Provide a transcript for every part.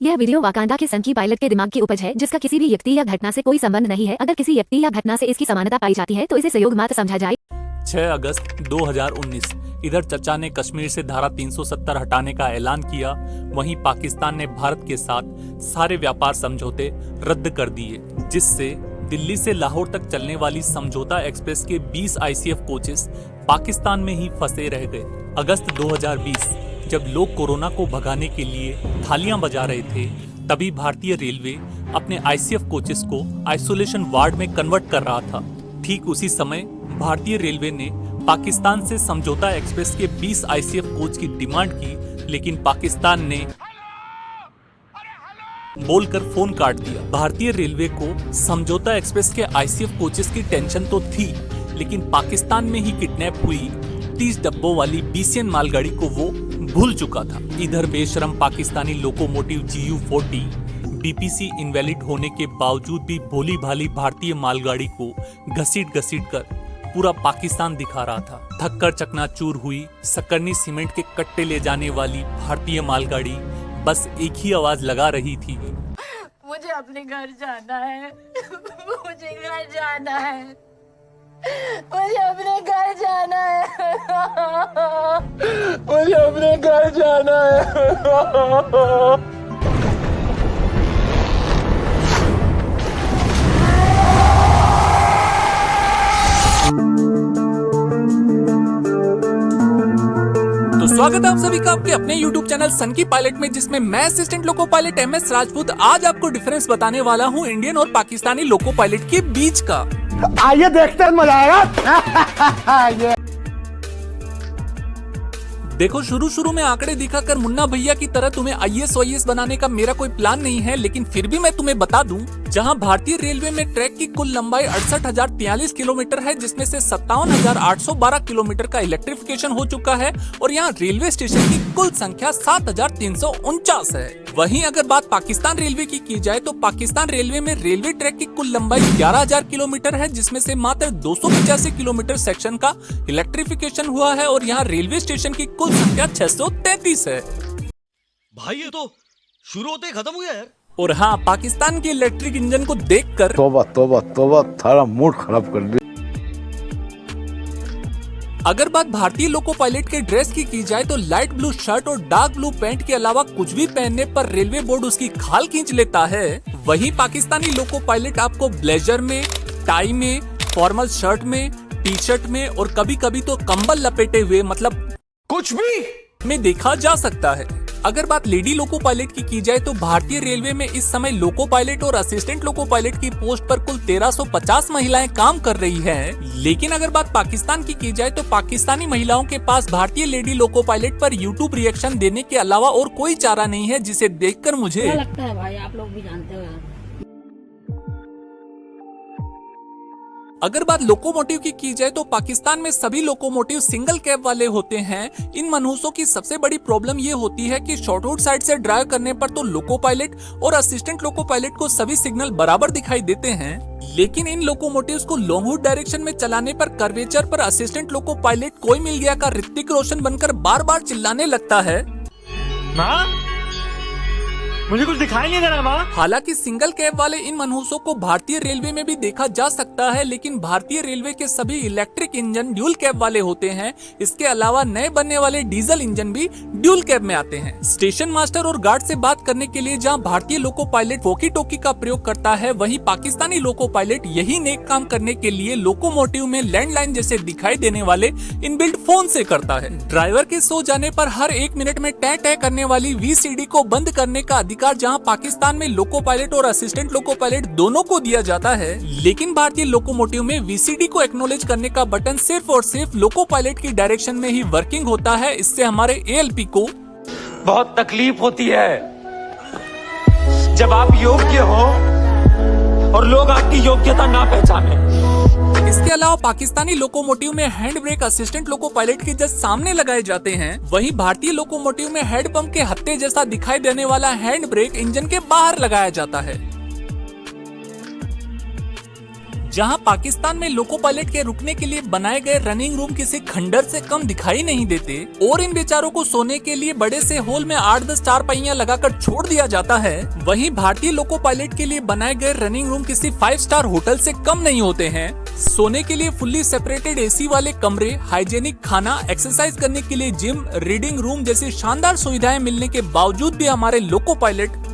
यह video Wakanda के सनकी पायलट के दिमाग की उपज है, जिसका किसी भी व्यक्ति या घटना से कोई संबंध नहीं है। अगर किसी व्यक्ति या घटना से इसकी समानता पाई जाती है तो इसे संयोग मात्र समझा जाए। 6 अगस्त 2019 इधर चचा ने कश्मीर से धारा 370 हटाने का ऐलान किया, वहीं पाकिस्तान ने भारत के साथ सारे व्यापार समझौते रद्द कर दिए, जिससे दिल्ली से लाहौर तक चलने वाली समझौता एक्सप्रेस के 20 आईसीएफ कोचेस पाकिस्तान में ही फंसे रह गए। अगस्त 2020 जब लोग कोरोना को भगाने के लिए थालियां बजा रहे थे, तभी भारतीय रेलवे अपने आईसीएफ कोचेस को आइसोलेशन वार्ड में कन्वर्ट कर रहा था। ठीक उसी समय भारतीय रेलवे ने पाकिस्तान से समझौता एक्सप्रेस के 20 आईसीएफ कोच की डिमांड की, लेकिन पाकिस्तान ने बोलकर फोन काट दिया। भारतीय रेलवे को समझौता एक्सप्रेस के आईसीएफ कोचेस की टेंशन तो थी, लेकिन पाकिस्तान में ही किडनैप हुई 30 डब्बों वाली बीसीएन मालगाड़ी को वो भूल चुका था। इधर बेशरम Pakistani locomotive GU40 BPC invalid होने के बावजूद भी भोली भाली भारतीय मालगाड़ी को घसीट कर पूरा पाकिस्तान दिखा रहा था। थककर चकनाचूर हुई सकरनी सीमेंट के कट्टे ले जाने वाली भारतीय मालगाड़ी बस एक ही आवाज लगा रही थी, मुझे अपने घर जाना है। मुझे घर जाना है। मुझे अपने घर जाना है। मुझे अपने घर जाना है। तो स्वागत है आप सभी का आपके अपने YouTube चैनल सनकी पायलट में, जिसमें मैं assistant loco pilot MS Rajput आज आपको डिफरेंस बताने वाला हूं इंडियन और पाकिस्तानी लोको पायलट के बीच का। आइए देखते हैं, मजा आएगा। देखो, शुरू में आंकड़े दिखाकर मुन्ना भैया की तरह तुम्हें IAS बनाने का मेरा कोई प्लान नहीं है, लेकिन फिर भी मैं तुम्हें बता दूं, जहां भारतीय रेलवे में ट्रैक की कुल लंबाई 68,043 किलोमीटर है, जिसमें से 57,812 किलोमीटर का इलेक्ट्रिफिकेशन हो चुका है, और यहां रेलवे स्टेशन की कुल संख्या 7,349 है। वहीं अगर बात पाकिस्तान रेलवे की जाए तो पाकिस्तान रेलवे में रेलवे ट्रैक की कुल लंबाई 11,000 किलोमीटर है, जिसमें से मात्र 285 किलोमीटर सेक्शन का इलेक्ट्रिफिकेशन हुआ है, और यहाँ रेलवे स्टेशन की कुल संख्या 633 है। भाई ये तो शुरू होते ही खत्म हो गया यार। और हाँ, पाकिस्तान के इलेक्ट्रिक इंजन को देखकर तोबा तोबा तोबा, थारा मूड खराब कर दिया। अगर बात भारतीय लोको पायलट के ड्रेस की जाए तो लाइट ब्लू शर्ट और डार्क ब्लू पैंट के अलावा कुछ भी पहनने पर रेलवे बोर्ड उसकी खाल खींच लेता है। वहीं पाकिस्तानी लोको पायलट आपको ब्लेजर में, टाई में, फॉर्मल शर्ट में, टी शर्ट में और कभी कभी तो कंबल लपेटे हुए, मतलब कुछ भी में देखा जा सकता है। अगर बात लेडी लोको पायलट की जाए तो भारतीय रेलवे में इस समय लोको पायलट और असिस्टेंट लोको पायलट की पोस्ट पर कुल 1350 महिलाएं काम कर रही हैं। लेकिन अगर बात पाकिस्तान की जाए तो पाकिस्तानी महिलाओं के पास भारतीय लेडी लोको पायलट पर यूट्यूब रिएक्शन देने के अलावा और कोई चारा नहीं है, जिसे देखकर मुझे क्या लगता है भाई, आप लोग भी जानते हो यार। अगर बात लोकोमोटिव की जाए तो पाकिस्तान में सभी लोकोमोटिव सिंगल कैब वाले होते हैं। इन मनहूसों की सबसे बड़ी प्रॉब्लम ये होती है कि शॉर्ट रूट साइड से ड्राइव करने पर तो लोको पायलट और असिस्टेंट लोको पायलट को सभी सिग्नल बराबर दिखाई देते हैं, लेकिन इन लोकोमोटिव्स को लॉन्ग रूट डायरेक्शन में चलाने पर कर्वेचर पर असिस्टेंट लोको पायलट कोई मिल गया का ऋतिक रोशन बनकर बार बार चिल्लाने लगता है, माँ मुझे कुछ दिखाई नहीं दे रहा माँ। हालांकि सिंगल कैब वाले इन मनहूसों को भारतीय रेलवे में भी देखा जा सकता है, लेकिन भारतीय रेलवे के सभी इलेक्ट्रिक इंजन ड्यूल कैब वाले होते हैं। इसके अलावा नए बनने वाले डीजल इंजन भी ड्यूल कैब में आते हैं। स्टेशन मास्टर और गार्ड से बात करने के लिए जहां भारतीय लोको पायलट वॉकी टॉकी का प्रयोग करता है, वहीं पाकिस्तानी लोको पायलट यही नेक काम करने के लिए लोकोमोटिव में लैंडलाइन जैसे दिखाई देने वाले इनबिल्ट फोन से करता है। ड्राइवर के सो जाने पर हर 1 मिनट में टै टै करने वाली VCD को बंद करने का जहां पाकिस्तान में लोको पायलट और असिस्टेंट लोको पायलट दोनों को दिया जाता है, लेकिन भारतीय लोकोमोटिव में VCD को एक्नॉलेज करने का बटन सिर्फ और सिर्फ लोको पायलट की डायरेक्शन में ही वर्किंग होता है। इससे हमारे ALP को बहुत तकलीफ होती है जब आप योग्य हो और लोग आपकी योग्यता ना पहचाने। इसके अलावा पाकिस्तानी लोकोमोटिव में hand brake assistant loco pilot के जस्ट सामने लगाए जाते हैं। वहीं भारतीय लोकोमोटिव में हेड पंप के हत्थे जैसा दिखाई देने वाला हैंड ब्रेक इंजन के बाहर लगाया जाता है। जहां पाकिस्तान में लोको पायलट के रुकने के लिए बनाए गए रनिंग रूम किसी खंडर से कम दिखाई नहीं देते और इन बेचारों को सोने के लिए बड़े से हॉल में 8-10 चारपाइयां लगाकर छोड़ दिया जाता है, वहीं भारतीय लोको पायलट के लिए बनाए गए रनिंग रूम किसी 5 स्टार होटल से कम नहीं होते हैं। सोने के लिए फुल्ली सेपरेटेड एसी वाले कमरे, हाइजेनिक खाना, एक्सरसाइज करने के लिए जिम, रीडिंग रूम जैसी शानदार सुविधाएं मिलने के बावजूद भी हमारे लोको पायलट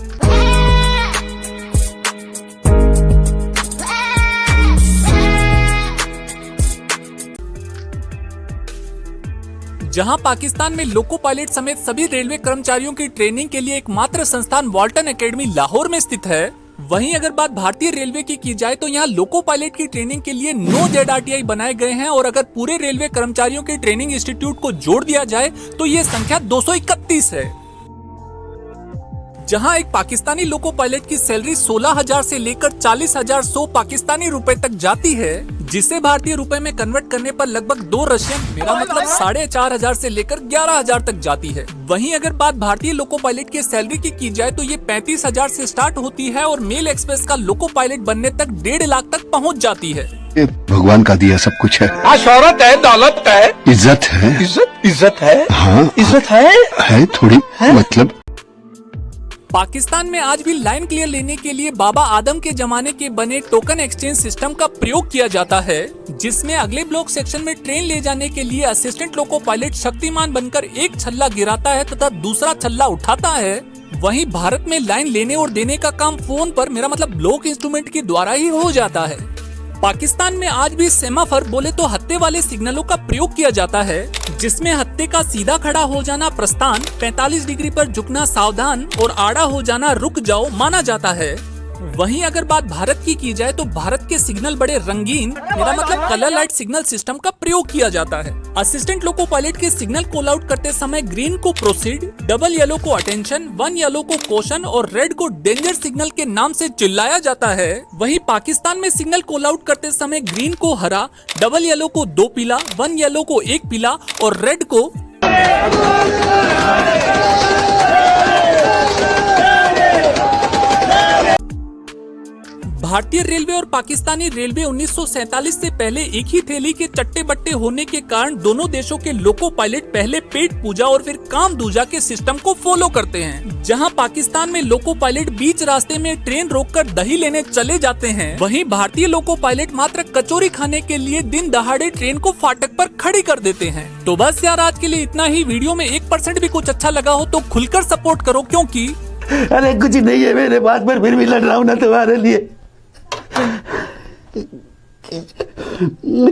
जहां पाकिस्तान में लोको पायलट समेत सभी रेलवे कर्मचारियों की ट्रेनिंग के लिए एकमात्र संस्थान वाल्टन एकेडमी लाहौर में स्थित है, वहीं अगर बात भारतीय रेलवे की जाए तो यहाँ लोको पायलट की ट्रेनिंग के लिए 9 ZRTI बनाए गए हैं और अगर पूरे रेलवे कर्मचारियों के ट्रेनिंग इंस्टीट्यूट को जोड़ दिया जाए तो ये संख्या 231 है। जहां एक पाकिस्तानी लोको पायलट की सैलरी 16,000 से लेकर 40,100 पाकिस्तानी रुपए तक जाती है, जिसे भारतीय रुपए में कन्वर्ट करने पर लगभग 2 रशियन, मेरा मतलब 4,500 से लेकर 11,000 तक जाती है। वहीं अगर बात भारतीय लोको पायलट की सैलरी की जाए तो ये 35,000 से स्टार्ट होती है और मेल एक्सप्रेस का लोको पायलट बनने तक 1.5 लाख तक पहुंच जाती है। भगवान का दिया सब कुछ है। शोहरत है, दौलत है, इज्जत है। इज्जत है। हाँ, इज्जत है थोड़ी मतलब। पाकिस्तान में आज भी लाइन क्लियर लेने के लिए बाबा आदम के जमाने के बने टोकन एक्सचेंज सिस्टम का प्रयोग किया जाता है, जिसमें अगले ब्लॉक सेक्शन में ट्रेन ले जाने के लिए असिस्टेंट लोको पायलट शक्तिमान बनकर एक छल्ला गिराता है तथा दूसरा छल्ला उठाता है। वहीं भारत में लाइन लेने और देने का काम फोन पर, मेरा मतलब ब्लॉक इंस्ट्रूमेंट के द्वारा ही हो जाता है। पाकिस्तान में आज भी सेमाफर बोले तो हत्थे वाले सिग्नलों का प्रयोग किया जाता है, जिसमें हत्थे का सीधा खड़ा हो जाना प्रस्थान, 45 डिग्री पर झुकना सावधान और आड़ा हो जाना रुक जाओ माना जाता है। वहीं अगर बात भारत की जाए तो भारत के सिग्नल बड़े रंगीन, मेरा मतलब कलर लाइट सिग्नल सिस्टम का प्रयोग किया जाता है। असिस्टेंट लोको पायलट के सिग्नल कॉल आउट करते समय ग्रीन को प्रोसीड, डबल येलो को अटेंशन, 1 येलो को कॉशन और रेड को डेंजर सिग्नल के नाम से चिल्लाया जाता है। वहीं पाकिस्तान में सिग्नल कॉल आउट करते समय ग्रीन को हरा, डबल येलो को 2 पीला, 1 येलो को 1 पीला और रेड को भारतीय रेलवे और पाकिस्तानी रेलवे 1947 से पहले एक ही थैली के चट्टे बट्टे होने के कारण दोनों देशों के लोको पायलट पहले पेट पूजा और फिर काम दूजा के सिस्टम को फॉलो करते हैं। जहां पाकिस्तान में लोको पायलट बीच रास्ते में ट्रेन रोककर दही लेने चले जाते हैं, वहीं भारतीय लोको पायलट मात्र कचौरी खाने के लिए दिन दहाड़े ट्रेन को फाटक पर खड़ी कर देते हैं। तो बस यार, आज के लिए इतना ही। वीडियो में 1% भी कुछ अच्छा लगा हो तो खुलकर सपोर्ट करो, क्योंकि अरे कुछ नहीं है मेरे पास, पर फिर भी लड़ रहा हूँ ना तुम्हारे लिए।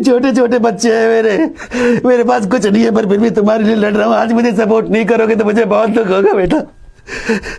छोटे छोटे बच्चे हैं मेरे पास कुछ नहीं है, पर फिर भी तुम्हारे लिए लड़ रहा हूँ। आज मुझे सपोर्ट नहीं करोगे तो मुझे बहुत दुख होगा बेटा।